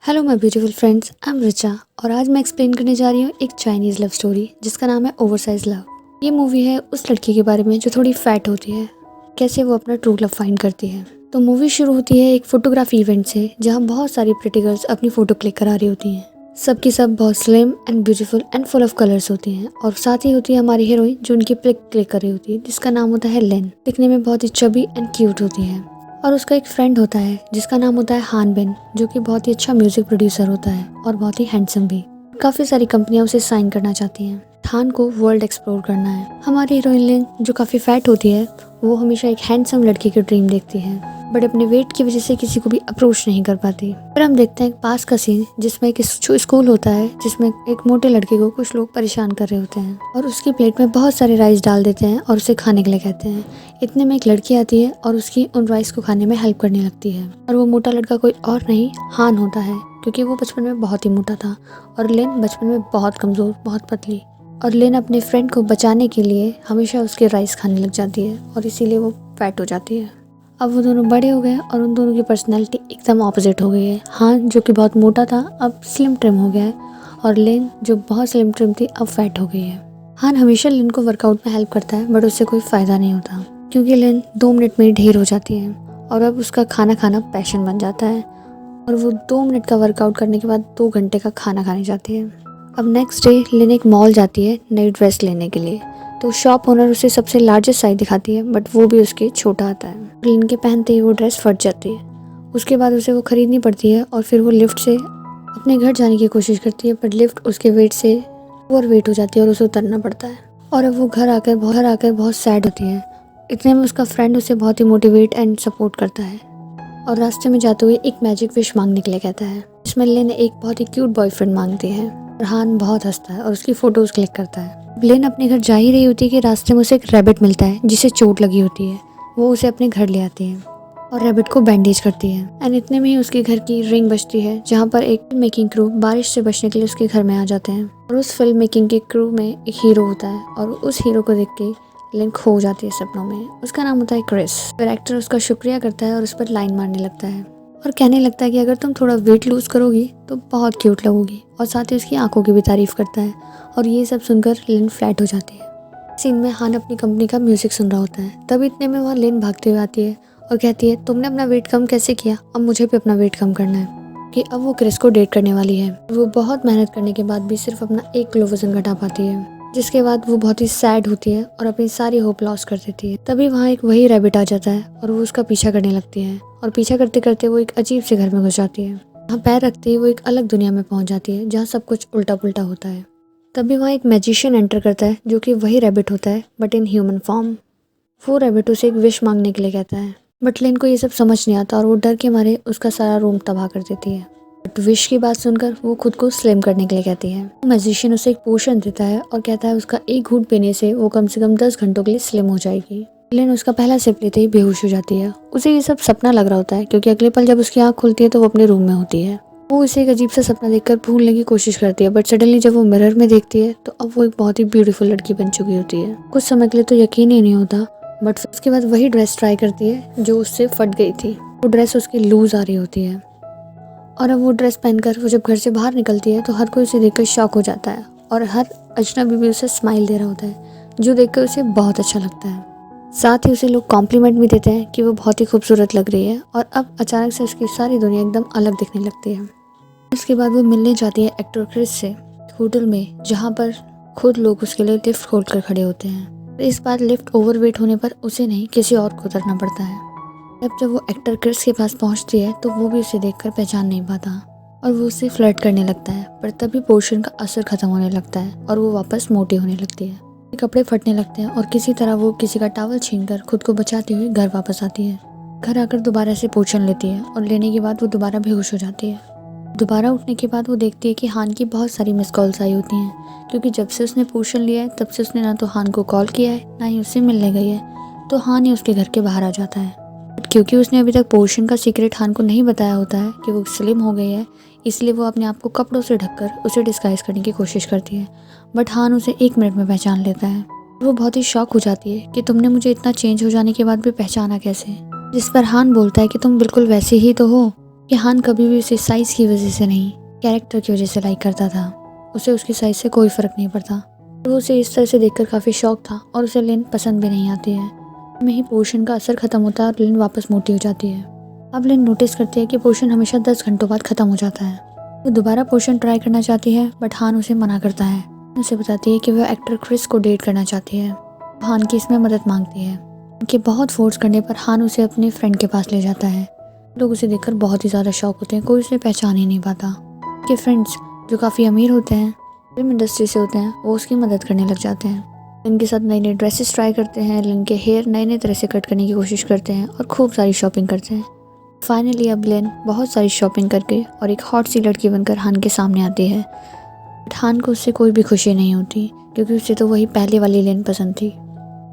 Hello my beautiful friends, I am Richa और आज मैं एक्सप्लेन करने जा रही हूँ एक चाइनीज़ लव स्टोरी जिसका नाम है ओवरसाइज लव। ये मूवी है उस लड़की के बारे में जो थोड़ी फैट होती है, कैसे वो अपना ट्रू लव फाइंड करती है। तो मूवी शुरू होती है एक फोटोग्राफी इवेंट से जहाँ बहुत सारी प्रिटी गर्ल्स अपनी फ़ोटो क्लिक करा रही होती हैं। सबकी सब बहुत slim and beautiful and full of colours होती हैं और साथ ही होती है हमारी हीरोइन जो उनकी पिक क्लिक कर रही होती है जिसका नाम होता है लेन। दिखने में बहुत ही चबी एंड क्यूट होती है और उसका एक फ्रेंड होता है जिसका नाम होता है हान बिन, जो कि बहुत ही अच्छा म्यूजिक प्रोड्यूसर होता है और बहुत ही हैंडसम भी। काफ़ी सारी कंपनियां उसे साइन करना चाहती हैं। हान को वर्ल्ड एक्सप्लोर करना है। हमारी हीरोइन लिन जो काफ़ी फैट होती है वो हमेशा एक हैंडसम लड़की की ड्रीम देखती है बट अपने वेट की वजह से किसी को भी अप्रोच नहीं कर पाती। फिर हम देखते हैं एक पास का सीन जिसमें एक स्कूल होता है जिसमें एक मोटे लड़के को कुछ लोग परेशान कर रहे होते हैं और उसकी प्लेट में बहुत सारे राइस डाल देते हैं और उसे खाने के लिए कहते हैं। इतने में एक लड़की आती है और उसकी उन राइस को खाने में हेल्प करने लगती है और वो मोटा लड़का कोई और नहीं हान होता है, क्योंकि वो बचपन में बहुत ही मोटा था और लिन बचपन में बहुत कमज़ोर, बहुत पतली। और लिन अपने फ्रेंड को बचाने के लिए हमेशा उसके राइस खाने लग जाती है और इसीलिए वो फैट हो जाती है। अब वो दोनों बड़े हो गए और उन दोनों की पर्सनैलिटी एकदम ऑपोजिट हो गई है। हान जो कि बहुत मोटा था अब स्लिम ट्रिम हो गया है और लिन जो बहुत स्लिम ट्रिम थी अब फैट हो गई है। हान हमेशा लिन को वर्कआउट में हेल्प करता है बट उससे कोई फ़ायदा नहीं होता, क्योंकि लिन 2 मिनट में ही ढेर हो जाती है और अब उसका खाना खाना पैशन बन जाता है और वो 2 मिनट का वर्कआउट करने के बाद 2 घंटे का खाना खाने जाती है। अब नेक्स्ट डे लिन एक मॉल जाती है नई ड्रेस लेने के लिए, तो शॉप ओनर उसे सबसे लार्जेस्ट साइज दिखाती है बट वो भी उसके छोटा आता है। लिन के पहनते ही वो ड्रेस फट जाती है। उसके बाद उसे वो खरीदनी पड़ती है और फिर वो लिफ्ट से अपने घर जाने की कोशिश करती है बट लिफ्ट उसके वेट से ओवर वेट हो जाती है और उसे उतरना पड़ता है। और अब वो घर आकर बहुत सैड होती है। इतने में उसका फ्रेंड उसे बहुत ही मोटिवेट एंड सपोर्ट करता है और रास्ते में जाते हुए एक मैजिक विश मांगने के लिए कहता है, जिसमें लिन एक बहुत ही क्यूट बॉयफ्रेंड मांगती है और हान बहुत हंसता है और उसकी फोटोज क्लिक करता है। लिन अपने घर जा ही रही होती है कि रास्ते में उसे एक रैबिट मिलता है जिसे चोट लगी होती है। वो उसे अपने घर ले आती है और रैबिट को बैंडेज करती है एंड इतने में ही उसके घर की रिंग बजती है जहाँ पर एक फिल्म मेकिंग क्रू बारिश से बचने के लिए उसके घर में आ जाते हैं और उस फिल्म मेकिंग के क्रू में एक हीरो होता है और उस हीरो को देख के लिन खो जाती है सपनों में। उसका नाम होता है क्रिस। फिर एक्टर उसका शुक्रिया करता है और उस पर लाइन मारने लगता है और कहने लगता है कि अगर तुम थोड़ा वेट लूज करोगी तो बहुत क्यूट लगोगी, और साथ ही उसकी आंखों की भी तारीफ करता है और ये सब सुनकर लिन फ्लैट हो जाती है। सीन में हान अपनी कंपनी का म्यूजिक सुन रहा होता है, तब इतने में वहाँ लिन भागते हुए आती है और कहती है, तुमने अपना वेट कम कैसे किया, अब मुझे भी अपना वेट कम करना है, कि अब वो क्रिस को डेट करने वाली है। वो बहुत मेहनत करने के बाद भी सिर्फ अपना 1 किलो वजन घटा पाती है, जिसके बाद वो बहुत ही सैड होती है और अपनी सारी होप लॉस कर देती है। तभी वहाँ एक वही रैबिट आ जाता है और वो उसका पीछा करने लगती है और पीछा करते करते वो एक अजीब से घर में घुस जाती है। वहाँ पैर रखते ही वो एक अलग दुनिया में पहुँच जाती है जहाँ सब कुछ उल्टा पुल्टा होता है। तभी वहाँ एक मैजिशियन एंटर करता है जो कि वही रैबिट होता है बट इन ह्यूमन फॉर्म। वो रैबिट उसे एक विश मांगने के लिए कहता है बट लिन को ये सब समझ नहीं आता और वो डर के मारे उसका सारा रूम तबाह कर देती है। बट विश की बात सुनकर वो खुद को स्लिम करने के लिए कहती है। मैजिशियन उसे एक पोशन देता है और कहता है उसका एक घूंट पीने से वो कम से कम 10 घंटों के लिए स्लिम हो जाएगी। लिन उसका पहला सिप लेते ही बेहोश हो जाती है। उसे ये सब सपना लग रहा होता है क्योंकि अगले पल जब उसकी आँख खुलती है तो वो अपने रूम में होती है। वो इसे एक अजीब सा सपना देखकर भूलने की कोशिश करती है बट सडनली जब वो मिरर में देखती है तो अब वो एक बहुत ही ब्यूटीफुल लड़की बन चुकी होती है। कुछ समय के लिए तो यकीन ही नहीं होता बट उसके बाद वही ड्रेस ट्राई करती है जो उससे फट गई थी। वो ड्रेस उसकी लूज आ रही होती है और अब वो ड्रेस पहनकर वो जब घर से बाहर निकलती है तो हर कोई उसे देखकर शॉक हो जाता है और हर अजनबी भी उसे स्माइल दे रहा होता है जो देखकर उसे बहुत अच्छा लगता है। साथ ही उसे लोग कॉम्प्लीमेंट भी देते हैं कि वो बहुत ही खूबसूरत लग रही है और अब अचानक से उसकी सारी दुनिया एकदम अलग दिखने लगती है। उसके बाद वो मिलने जाती है एक्टर क्रिस से होटल में, जहाँ पर खुद लोग उसके लिए लिफ्ट खोल कर खड़े होते हैं। इस बार लिफ्ट ओवरवेट होने पर उसे नहीं किसी और को उतरना पड़ता है। जब वो एक्टर क्रिस के पास पहुंचती है तो वो भी उसे देखकर पहचान नहीं पाता और वो उससे फ्लर्ट करने लगता है पर तभी पोर्शन का असर खत्म होने लगता है और वो वापस मोटी होने लगती है। कपड़े फटने लगते हैं और किसी तरह वो किसी का टॉवल छीनकर खुद को बचाते हुए घर वापस आती है। घर आकर दोबारा से पोषण लेती है और लेने के बाद वो दोबारा बेहोश हो जाती है। दोबारा उठने के बाद वो देखती है कि हान की बहुत सारी मिस कॉल्स आई होती हैं, क्योंकि जब से उसने पोषण लिया है तब से उसने ना तो हान को कॉल किया है ना ही उससे मिलने गई है, तो हान ही उसके घर के बाहर आ जाता है। क्योंकि उसने अभी तक पोषण का सीक्रेट हान को नहीं बताया होता है कि वो स्लिम हो गई है, इसलिए वो अपने आप को कपड़ों से ढककर उसे डिस्गाइज करने की कोशिश करती है बट हान उसे 1 मिनट में पहचान लेता है। वो बहुत ही शॉक हो जाती है कि तुमने मुझे इतना चेंज हो जाने के बाद भी पहचाना कैसे, जिस पर हान बोलता है कि तुम बिल्कुल वैसे ही तो हो कि हान कभी भी उसे साइज़ की वजह से नहीं, कैरेक्टर की वजह से लाइक करता था। उसे उसकी साइज़ से कोई फ़र्क नहीं पड़ता। वो उसे इस तरह से देखकर काफ़ी शॉक था और उसे लिन पसंद भी नहीं आती है। में ही पोर्शन का असर ख़त्म होता है और लिन वापस मोटी हो जाती है। अब लिन नोटिस करती है कि पोर्शन हमेशा 10 घंटों बाद ख़त्म हो जाता है। वो दोबारा पोर्शन ट्राई करना चाहती है बट हान उसे मना करता है। उसे बताती है कि वह एक्टर क्रिस को डेट करना चाहती है। हान की इसमें मदद मांगती है। उनके बहुत फोर्स करने पर हान उसे अपने फ्रेंड के पास ले जाता है। लोग उसे देखकर बहुत ही ज़्यादा शॉक होते हैं, कोई उसे पहचान ही नहीं पाता। उसके फ्रेंड्स जो काफ़ी अमीर होते हैं, फिल्म इंडस्ट्री से होते हैं, वो उसकी मदद करने लग जाते हैं। लिन के साथ नई नई ड्रेसेस ट्राई करते हैं, लिन के हेयर नए नए तरह से कट करने की कोशिश करते हैं और खूब सारी शॉपिंग करते हैं। फाइनली अब लिन बहुत सारी शॉपिंग करके और एक हॉट सी लड़की बनकर हान के सामने आती है। बट हान को उससे कोई भी खुशी नहीं होती क्योंकि उसे तो वही पहले वाली लिन पसंद थी।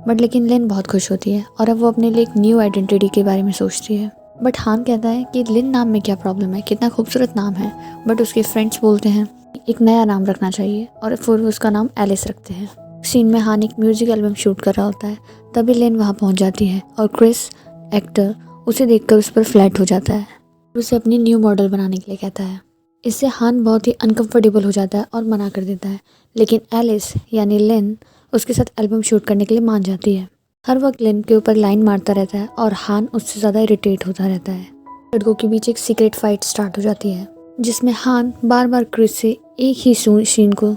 बट लेकिन लिन बहुत खुश होती है और अब वो अपने लिए एक न्यू आइडेंटिटी के बारे में सोचती है। बट हान कहता है कि लिन नाम में क्या प्रॉब्लम है, कितना खूबसूरत नाम है। बट उसके फ्रेंड्स बोलते हैं एक नया नाम रखना चाहिए और फिर उसका नाम एलिस रखते हैं। सीन में हान एक म्यूजिक एल्बम शूट कर रहा होता है, तभी लिन वहाँ पहुँच जाती है और क्रिस एक्टर उसे देखकर उस पर फ्लैट हो जाता है। उसे अपनी न्यू मॉडल बनाने के लिए कहता है। इससे हान बहुत ही अनकंफर्टेबल हो जाता है और मना कर देता है, लेकिन एलिस यानी लिन उसके साथ एल्बम शूट करने के लिए मान जाती है। हर वक्त लिन के ऊपर लाइन मारता रहता है और हान उससे ज़्यादा इरिटेट होता रहता है। लड़कों के बीच एक सीक्रेट फाइट स्टार्ट हो जाती है जिसमें हान बार बार क्रिस से एक ही सीन को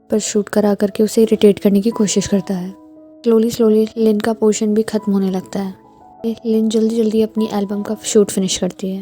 पर शूट करा करके उसे इरिटेट करने की कोशिश करता है। स्लोली लिन का पोर्शन भी खत्म होने लगता है। लिन जल्दी जल्दी अपनी एल्बम का शूट फिनिश करती है।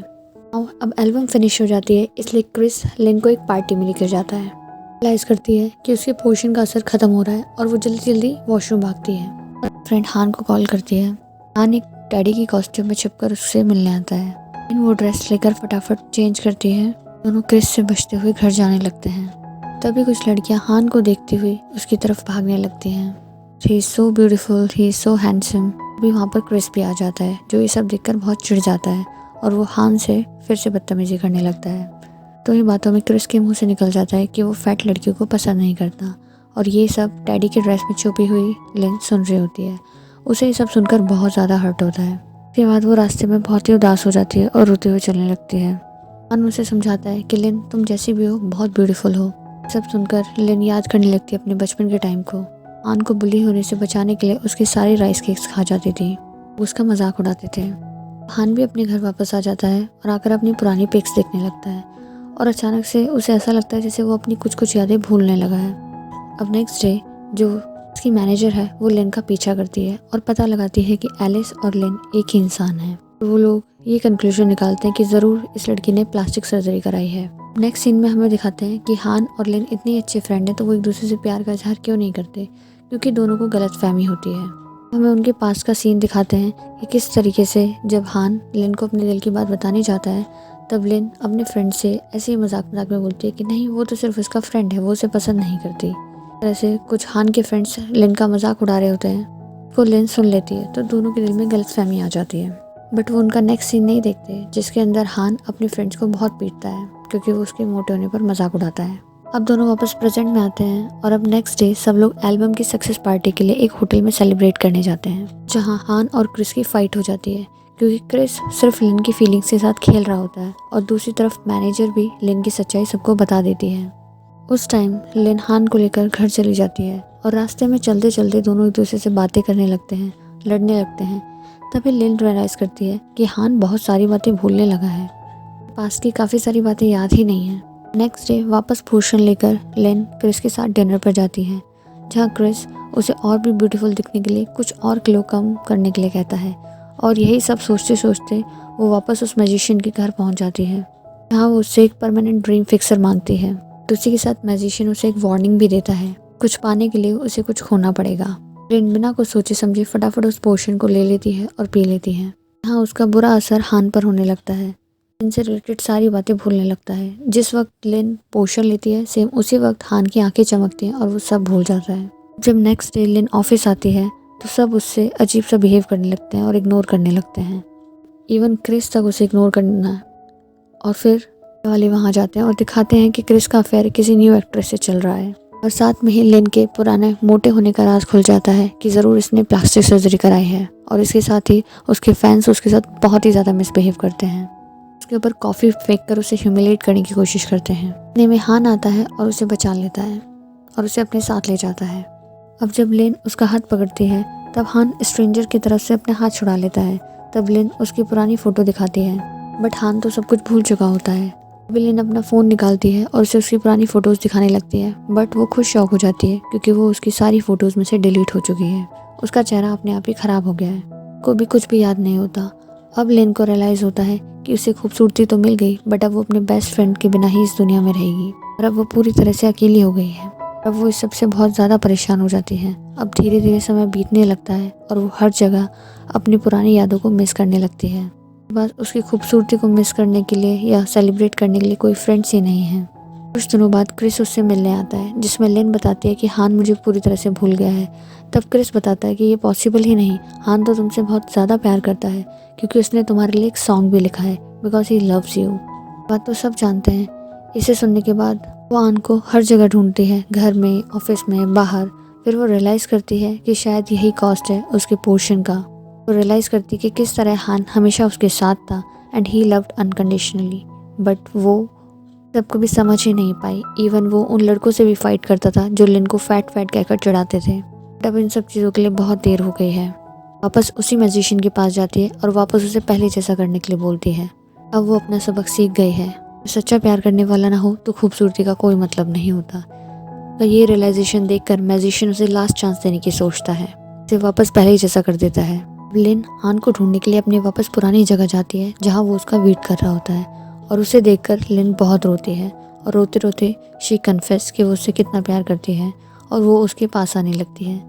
अब एल्बम फिनिश हो जाती है, इसलिए क्रिस लिन को एक पार्टी में लेकर जाता है। रियलाइज करती है कि उसके पोर्शन का असर खत्म हो रहा है और वो जल्दी जल्दी वॉशरूम भागती है और फ्रेंड हान को कॉल करती है। हान एक डैडी की कॉस्ट्यूम में छिपकर उससे मिलने आता है। वो ड्रेस लेकर फटाफट चेंज करती है। दोनों क्रिस से बचते हुए घर जाने लगते हैं। तभी कुछ लड़कियां हान को देखती हुई उसकी तरफ भागने लगती हैं। He is so beautiful, he is so handsome. अभी वहाँ पर क्रिस भी आ जाता है जो ये सब देखकर बहुत चिढ़ जाता है और वो हान से फिर से बदतमीजी करने लगता है। तो ये बातों में क्रिस के मुंह से निकल जाता है कि वो फैट लड़कियों को पसंद नहीं करता और ये सब डैडी के ड्रेस में छुपी हुई लिन सुन रही होती है। उसे ये सब सुनकर बहुत ज़्यादा हर्ट होता है। उसके बाद वो रास्ते में बहुत ही उदास हो जाती है और रोते हुए चलने लगती है। हान उसे समझाता है कि लिन तुम जैसी भी हो बहुत ब्यूटीफुल हो। सब सुनकर लिन याद करने लगती है अपने बचपन के टाइम को। हान को बुली होने से बचाने के लिए उसके सारे राइस केक्स खा जाती थी, उसका मजाक उड़ाते थे। हान भी अपने घर वापस आ जाता है और आकर अपनी पुरानी पिक्स देखने लगता है और अचानक से उसे ऐसा लगता है जैसे वो अपनी कुछ यादें भूलने लगा है। अब नेक्स्ट डे जो उसकी मैनेजर है वो लिन का पीछा करती है और पता लगाती है कि एलिस और लिन एक ही इंसान है। वो लोग ये कंक्लूजन निकालते हैं कि ज़रूर इस लड़की ने प्लास्टिक सर्जरी कराई है। नेक्स्ट सीन में हमें दिखाते हैं कि हान और लिन इतने अच्छे फ्रेंड हैं तो वो एक दूसरे से प्यार का इजहार क्यों नहीं करते, क्योंकि दोनों को गलतफहमी होती है। हमें उनके पास का सीन दिखाते हैं कि किस तरीके से जब हान लिन को अपने दिल की बात बताने जाता है तब लिन अपने फ्रेंड से ऐसे ही मजाक में बोलती है कि नहीं वो तो सिर्फ उसका फ्रेंड है, वो उसे पसंद नहीं करती। ऐसे कुछ हान के फ्रेंड्स लिन का मजाक उड़ा रहे होते हैं, वो लिन सुन लेती है तो दोनों के दिल में गलतफहमी आ जाती है। बट वो उनका नेक्स्ट सीन नहीं देखते जिसके अंदर हान अपने फ्रेंड्स को बहुत पीटता है क्योंकि वो उसके मोटे होने पर मजाक उड़ाता है। अब दोनों वापस प्रेजेंट में आते हैं और अब नेक्स्ट डे सब लोग एल्बम की सक्सेस पार्टी के लिए एक होटल में सेलिब्रेट करने जाते हैं जहां हान और क्रिस की फाइट हो जाती है क्योंकि क्रिस सिर्फ लिन की फीलिंग्स के साथ खेल रहा होता है और दूसरी तरफ मैनेजर भी लिन की सच्चाई सबको बता देती है। उस टाइम लिन हान को लेकर घर चली जाती है और रास्ते में चलते चलते दोनों एक दूसरे से बातें करने लगते हैं, लड़ने लगते हैं। तभी लिन रियलाइज करती है कि हान बहुत सारी बातें भूलने लगा है, पास की काफ़ी सारी बातें याद ही नहीं है। नेक्स्ट डे वापस पोर्शन लेकर लिन क्रिस के साथ डिनर पर जाती है जहाँ क्रिस उसे और भी ब्यूटीफुल दिखने के लिए कुछ और किलो कम करने के लिए कहता है और यही सब सोचते सोचते वो वापस उस मैजिशियन के घर पहुँच जाती है जहाँ वो उससे एक परमानेंट ड्रीम फिक्सर मांगती है। तो उसी के साथ मैजिशियन उसे एक वार्निंग भी देता है, कुछ पाने के लिए उसे कुछ खोना पड़ेगा। लिन बिना कुछ सोचे समझे फटाफट उस पोर्शन को ले लेती है और पी लेती है। यहाँ उसका बुरा असर हान पर होने लगता है, इनसे रिलेटेड सारी बातें भूलने लगता है। जिस वक्त लिन पोर्शन लेती है सेम उसी वक्त हान की आंखें चमकती हैं और वो सब भूल जाता है। जब नेक्स्ट डे लिन ऑफिस आती है तो सब उससे अजीब सा बिहेव करने लगते हैं और इग्नोर करने लगते हैं, इवन क्रिस तक उसे इग्नोर करना। और फिर वाले वहाँ जाते हैं और दिखाते हैं कि क्रिस का अफेयर किसी न्यू एक्ट्रेस से चल रहा है और साथ में ही लिन के पुराने मोटे होने का राज खुल जाता है कि ज़रूर इसने प्लास्टिक सर्जरी कराई है और इसके साथ ही उसके फैंस उसके साथ बहुत ही ज़्यादा मिसबिहेव करते हैं। उसके ऊपर कॉफ़ी फेंक कर उसे ह्यूमिलेट करने की कोशिश करते हैं। इतने में हान आता है और उसे बचा लेता है और उसे अपने साथ ले जाता है। अब जब लिन उसका हाथ पकड़ती है तब हान स्ट्रेंजर की तरफ से अपना हाथ छुड़ा लेता है। तब लिन उसकी पुरानी फ़ोटो दिखाती है, बट हान तो सब कुछ भूल चुका होता है। अभी लिन अपना फ़ोन निकालती है और उसे उसकी पुरानी फ़ोटोज़ दिखाने लगती है, बट वो खुद शॉक हो जाती है क्योंकि वो उसकी सारी फ़ोटोज़ में से डिलीट हो चुकी है। उसका चेहरा अपने आप ही ख़राब हो गया है, को भी कुछ भी याद नहीं होता। अब लिन को रियलाइज़ होता है कि उसे खूबसूरती तो मिल गई, बट अब वो अपने बेस्ट फ्रेंड के बिना ही इस दुनिया में रहेगी और अब वो पूरी तरह से अकेली हो गई है। अब वो इस सबसे बहुत ज़्यादा परेशान हो जाती है। अब धीरे धीरे समय बीतने लगता है और वो हर जगह अपनी पुरानी यादों को मिस करने लगती है। बस उसकी खूबसूरती को मिस करने के लिए या सेलिब्रेट करने के लिए कोई फ्रेंड्स ही नहीं है। कुछ दिनों बाद क्रिस उससे मिलने आता है, जिसमें लिन बताती है कि हान मुझे पूरी तरह से भूल गया है। तब क्रिस बताता है कि ये पॉसिबल ही नहीं, हान तो तुमसे बहुत ज़्यादा प्यार करता है क्योंकि उसने तुम्हारे लिए एक सॉन्ग भी लिखा है, बिकॉज ही लव्स यू। बात तो सब जानते हैं। इसे सुनने के बाद वो हान को हर जगह ढूंढती है, घर में, ऑफिस में, बाहर। फिर वो रियलाइज़ करती है कि शायद यही कॉस्ट है उसके पोर्शन का। वो रियलाइज़ करती कि किस तरह हान हमेशा उसके साथ था and he loved unconditionally, but वो सबको भी समझ ही नहीं पाई। इवन वो उन लड़कों से भी फाइट करता था जो लिन को फैट कहकर चिढ़ाते थे। तब इन सब चीज़ों के लिए बहुत देर हो गई है। वापस उसी मैजिशियन के पास जाती है और वापस उसे पहले जैसा करने के लिए बोलती है। अब वो अपना सबक सीख गई है। सच्चा प्यार करने वाला ना हो तो खूबसूरती का कोई मतलब नहीं होता। तो ये रियलाइजेशन देखकर मैजिशियन उसे लास्ट चांस देने की सोचता है, उसे वापस पहले ही जैसा कर देता है। लिन हान को ढूंढने के लिए अपने वापस पुरानी जगह जाती है जहाँ वो उसका वेट कर रहा होता है और उसे देखकर लिन बहुत रोती है और रोते रोते शी कन्फेस कि वो उससे कितना प्यार करती है और वो उसके पास आने लगती है।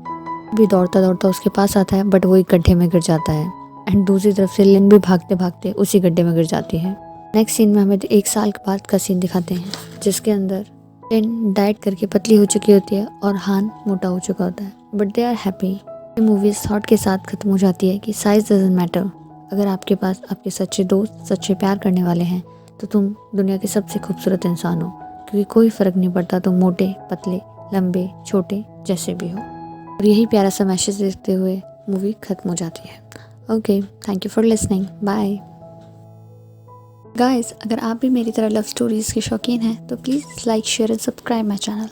भी दौड़ता दौड़ता उसके पास आता है, बट वो एक गड्ढे में गिर जाता है एंड दूसरी तरफ से लिन भी भागते भागते उसी गड्ढे में गिर जाती है। नेक्स्ट सीन में हमें 1 साल के बाद का सीन दिखाते हैं, जिसके अंदर लिन डाइट करके पतली हो चुकी होती है और हान मोटा हो चुका होता है, बट दे आर हैप्पी। ये मूवी इस थॉट के साथ खत्म हो जाती है कि साइज डजंट मैटर। अगर आपके पास आपके सच्चे दोस्त, सच्चे प्यार करने वाले हैं तो तुम दुनिया के सबसे खूबसूरत इंसान हो, क्योंकि कोई फ़र्क नहीं पड़ता तुम मोटे, पतले, लंबे, छोटे, जैसे भी हो। और यही प्यारा सा मैसेज देखते हुए मूवी खत्म हो जाती है। Okay, thank you for listening, bye guys. अगर आप भी मेरी तरह लव स्टोरीज़ के शौकीन हैं तो please like, share and subscribe my channel.